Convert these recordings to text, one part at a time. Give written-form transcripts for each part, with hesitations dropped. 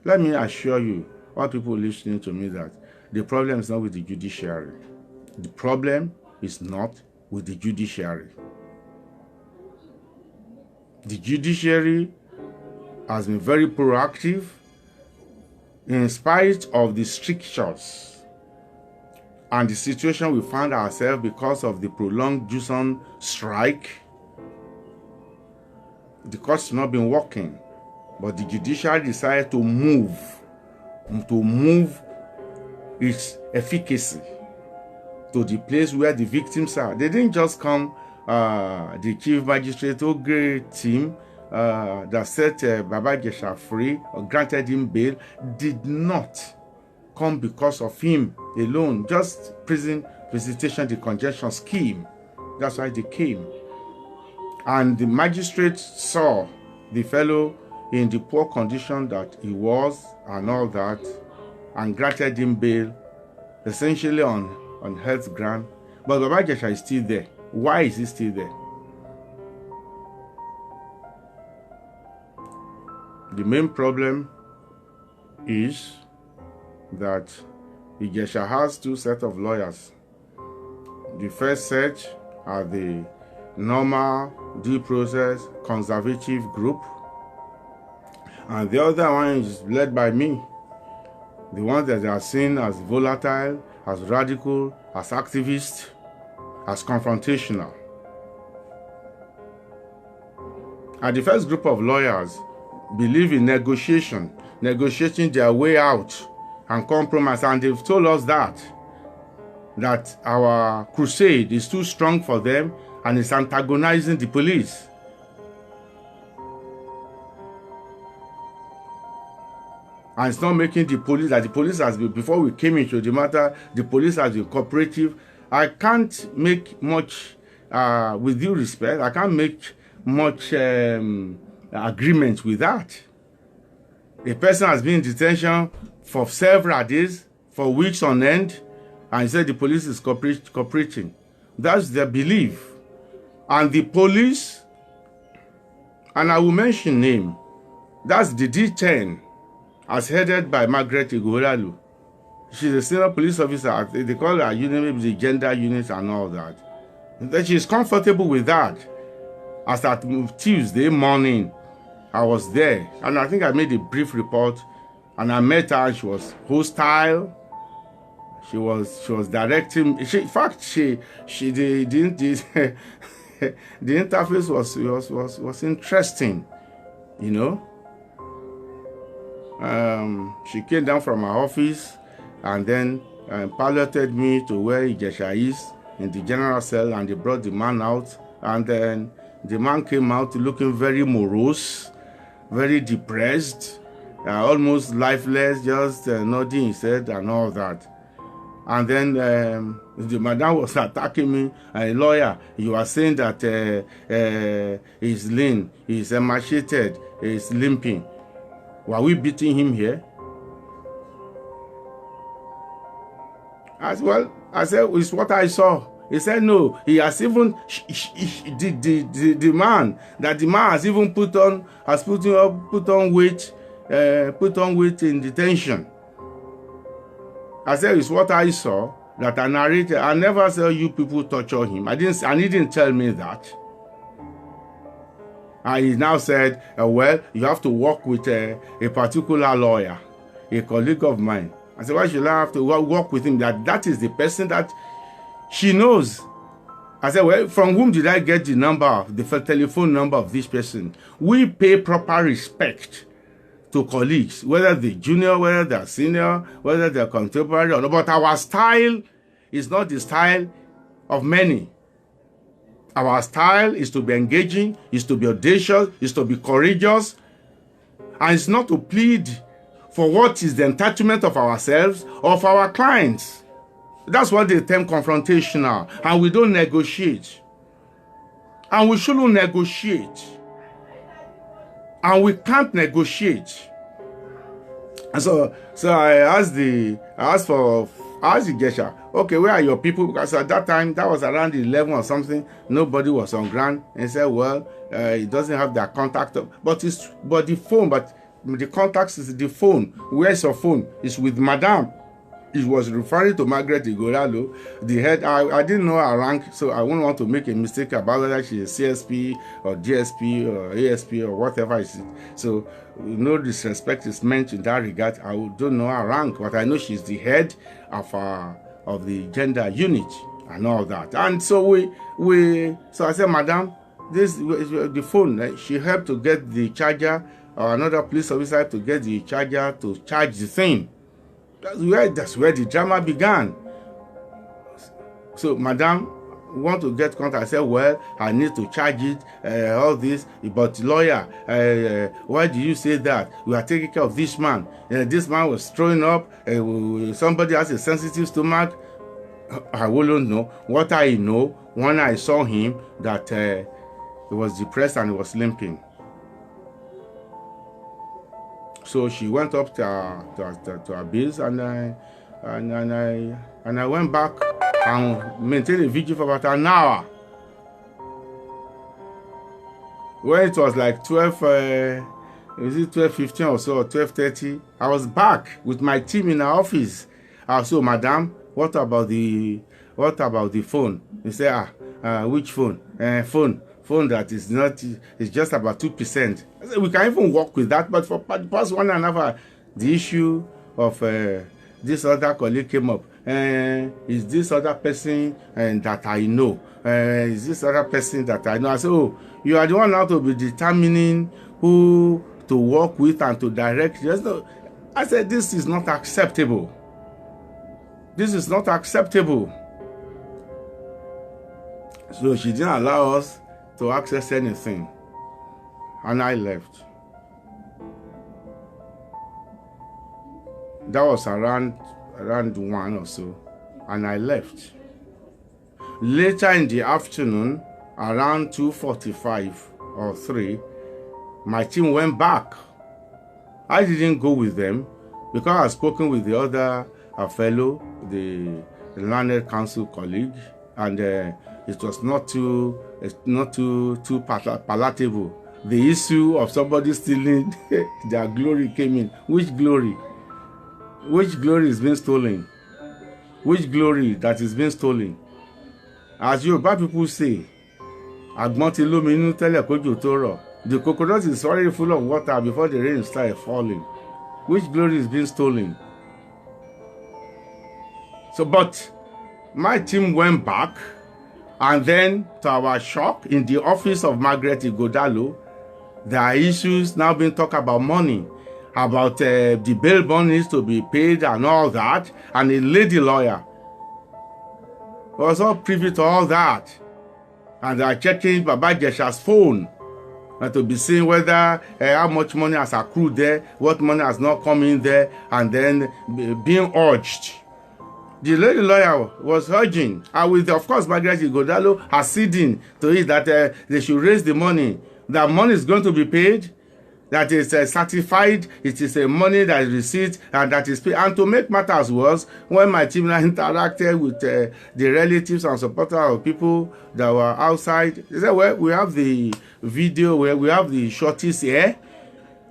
let me assure you, all people listening to me, that the problem is not with the judiciary. The problem is not with the judiciary. The judiciary has been very proactive in spite of the strictures and the situation we found ourselves because of the prolonged JUSON strike. The courts have not been working, but the judiciary decided to move its efficacy to the place where the victims are. They didn't just come, the chief magistrate, great team that set Baba Ijesha free or granted him bail, did not come because of him alone, just prison visitation, the congestion scheme. That's why they came. And the magistrate saw the fellow in the poor condition that he was and all that, and granted him bail, essentially on health ground. But Baba Ijesha is still there. Why is he still there? The main problem is that Ijesha has two sets of lawyers. The first set are the normal due process conservative group, and the other one is led by me, the ones that are seen as volatile, as radical, as activist, as confrontational. And the first group of lawyers believe in negotiating their way out and compromise, and they've told us that our crusade is too strong for them and it's antagonizing the police. And it's not making the police, that the police has been, before we came into the matter, the police has been cooperative. I can't make much, with due respect, I can't make much agreement with that. A person has been in detention for several days, for weeks on end, and he said the police is cooperating. That's their belief. And the police, and I will mention name, that's the D10, as headed by Margaret Igboralu. She's a senior police officer. They call her unit, maybe the gender unit and all that. That she's comfortable with that. As at Tuesday morning, I was there, and I think I made a brief report, and I met her, and she was hostile. She was directing. In fact, the interface was interesting, you know. She came down from her office and then piloted me to where Ijesha is in the general cell, and they brought the man out, and then the man came out looking very morose, very depressed, almost lifeless, just nodding his head and all that. And then the madam was attacking me. A lawyer, you are saying that he's lean, he's emaciated, he's limping. Were we beating him here? As well, I said, it's what I saw. He said, no, he has even, the man has even put on weight in detention. I said, it's what I saw, that I narrated. I never said you people torture him. And he didn't tell me that. And he now said, well, you have to work with a particular lawyer, a colleague of mine. I said, why should I have to work with him? That is the person that she knows. I said, well, from whom did I get the number, the telephone number of this person? We pay proper respect to colleagues, whether they're junior, whether they're senior, whether they're contemporary or not. But our style is not the style of many. Our style is to be engaging, is to be audacious, is to be courageous, and it's not to plead for what is the entitlement of ourselves or of our clients. That's what they term confrontational, and we don't negotiate. And we shouldn't negotiate. And we can't negotiate. And so I asked Ijesha, okay, where are your people? Because at that time, that was around 11 or something, nobody was on ground. And he said, well, he doesn't have their contact, but the phone, but the contacts is the phone. Where's your phone? It's with Madam. It was referring to Margaret Ighodalo, the head. I didn't know her rank, so I wouldn't want to make a mistake about whether she is CSP or DSP or ASP or whatever it is. So no disrespect is meant in that regard. I don't know her rank, but I know she's the head of the gender unit and all that. And so so I said, Madam, this the phone. She helped to get the charger, or another police officer to get the charger to charge the thing. That's where the drama began. So, Madam, want to get contact? I said, well, I need to charge it, all this. But lawyer, why do you say that? We are taking care of this man. This man was throwing up. Somebody has a sensitive stomach. I wouldn't know. What I know, when I saw him, that he was depressed and he was limping. So she went up to her base, and I went back and maintained a vigil for about an hour. When it was like 12:15 or so, or 12:30, I was back with my team in our office. So, Madam, what about the phone? He said, which phone? Phone that is not, is just about 2%. I said, we can even work with that, but for the past 1.5 hours, the issue of this other colleague came up. Is this other person that I know? Is this other person that I know? I said, oh, you are the one now to be determining who to work with and to direct. No. I said, this is not acceptable. This is not acceptable. So she didn't allow us to access anything, and I left. That was around 1 or so, and I left. Later in the afternoon, around 2:45 or 3, my team went back. I didn't go with them because I had spoken with the other fellow, the learned counsel colleague, and it was not too palatable. The issue of somebody stealing their glory came in. Which glory? Which glory is being stolen? Which glory that is being stolen? As Yoruba people say, the coconut is already full of water before the rain started falling. Which glory is being stolen? So, but my team went back, and then, to our shock, in the office of Margaret Ighodalo, there are issues now being talked about money, about the bail bond needs to be paid and all that, and a lady lawyer was all privy to all that, and they are checking Baba Ijesha's phone and to be seeing whether how much money has accrued there, what money has not come in there, and then being urged. The lady lawyer was urging, and with, of course, Margaret Ighodalo acceding to it, that they should raise the money. That money is going to be paid, that is certified, it is a money that is received, and that is paid. And to make matters worse, when my team interacted with the relatives and supporters of people that were outside, they said, well, we have the video where we have the shorties here,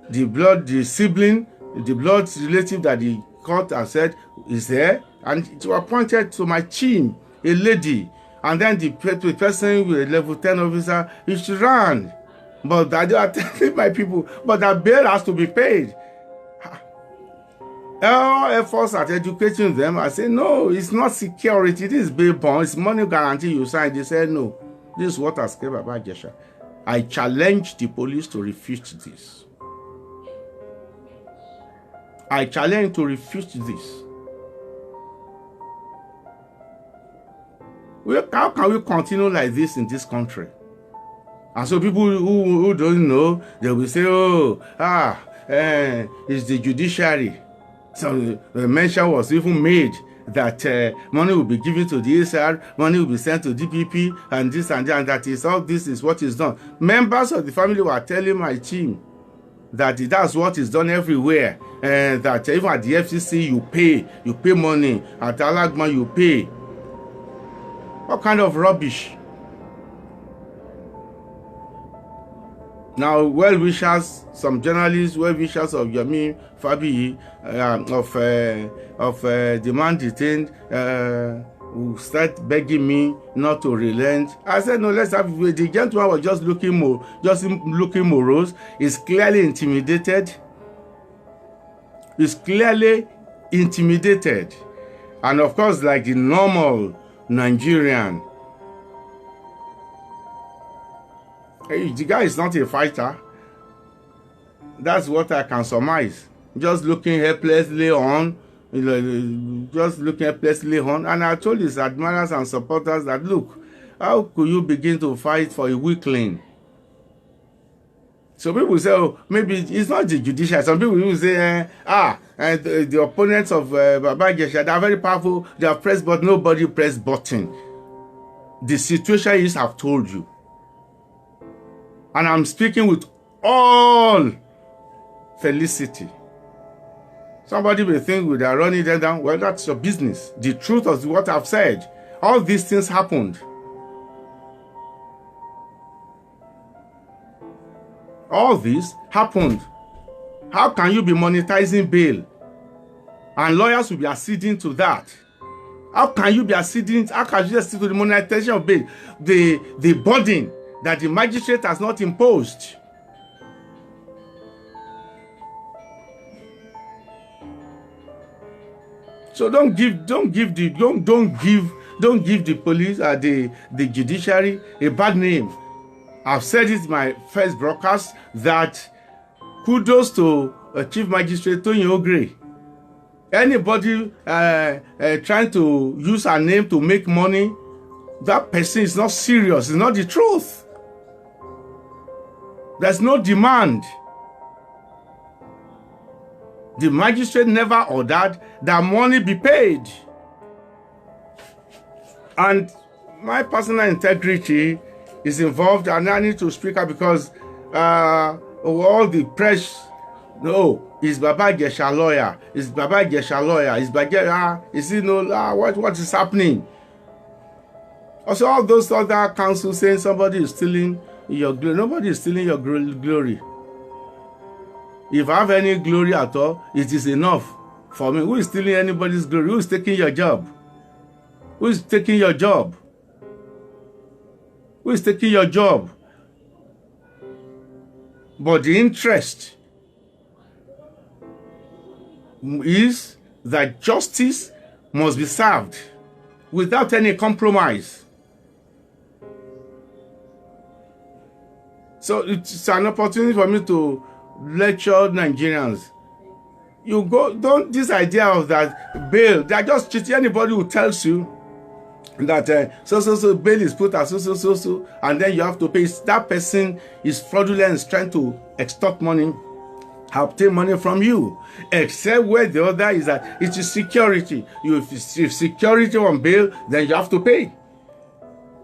the sibling, the blood relative that the court has said is there. And it was pointed to my team, a lady, and then the person with a level 10 officer, she ran. But I are telling my people, but the bail has to be paid. All efforts at educating them, I say, no, it's not security, this is bail bond, it's money guarantee you sign. They said, no, this is what I said about Baba Ijesha. I challenged the police to refute this. I challenged to refute this. How can we continue like this in this country? And so people who don't know, they will say, oh, it's the judiciary. So the mention was even made that money will be given to the ASR, money will be sent to DPP, and this and that, and that is all this is what is done. Members of the family were telling my team that that's what is done everywhere, and that even at the FCC you pay money, at Alagma you pay. What kind of rubbish? Now, well-wishers, some journalists, well-wishers of Yomi Fabi, of the man detained, who start begging me not to relent. I said, no, let's have it. The gentleman was just looking morose. He's clearly intimidated. He's clearly intimidated. And of course, like the normal Nigerian, the guy is not a fighter. That's what I can surmise. Just looking helplessly on. Just looking helplessly on. And I told his admirers and supporters that, look, how could you begin to fight for a weakling? So people say, oh, maybe it's not the judiciary. Some people will say, the opponents of Baba Ijesha, they are very powerful. They have pressed button. Nobody pressed button. The situation is, I've told you. And I'm speaking with all felicity. Somebody may think we are running them down. Well, that's your business. The truth of what I've said. All these things happened. All this happened. How can you be monetizing bail? And lawyers will be acceding to that. How can you be acceding? How can you accede to the monetization of bail? The burden that the magistrate has not imposed. So don't give the police the judiciary a bad name. I've said it in my first broadcast that kudos to Chief Magistrate Tony Ogre. Anybody trying to use her name to make money, that person is not serious. It's not the truth. There's no demand. The magistrate never ordered that money be paid. And my personal integrity is involved, and I need to speak up because all the press, no, is Baba Ijesha lawyer, is Baba Ijesha lawyer, is Baba, is he no, what is happening? Also, all those other counsels saying somebody is stealing your glory. Nobody is stealing your glory. If I have any glory at all, it is enough for me. Who is stealing anybody's glory? Who is taking your job? Who is taking your job? Who is taking your job? But the interest is that justice must be served without any compromise. So it's an opportunity for me to lecture Nigerians. You go, don't, this idea of that bail, they are just cheating. Anybody who tells you that so bail is put as so, and then you have to pay. That person is fraudulent, is trying to extort money, obtain money from you. Except where the other is that it is security. If security on bail, then you have to pay.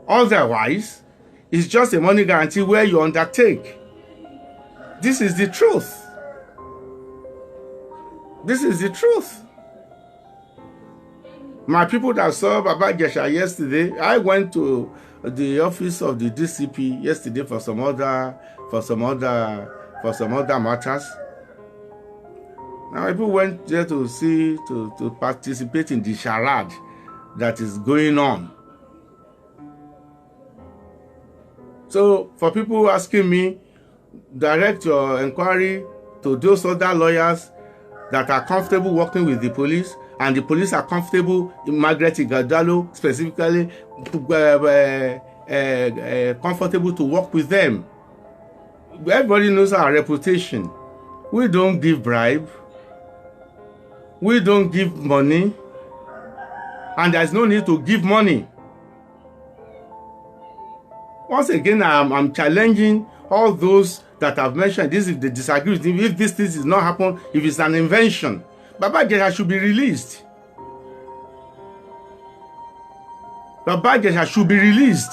Otherwise, it's just a money guarantee where you undertake. This is the truth. This is the truth. My people that saw Baba Ijesha yesterday, I went to the office of the DCP yesterday for some other matters. Now people went there to see, to participate in the charade that is going on. So for people asking me, direct your inquiry to those other lawyers that are comfortable working with the police, and the police are comfortable, Margaret Igadalo specifically, comfortable to work with them. Everybody knows our reputation. We don't give bribe. We don't give money. And there's no need to give money. Once again, I'm challenging all those that I've mentioned. This, if they disagree with me, if this thing is not happen, if it's an invention, Baba Ijesha should be released. Baba Ijesha should be released.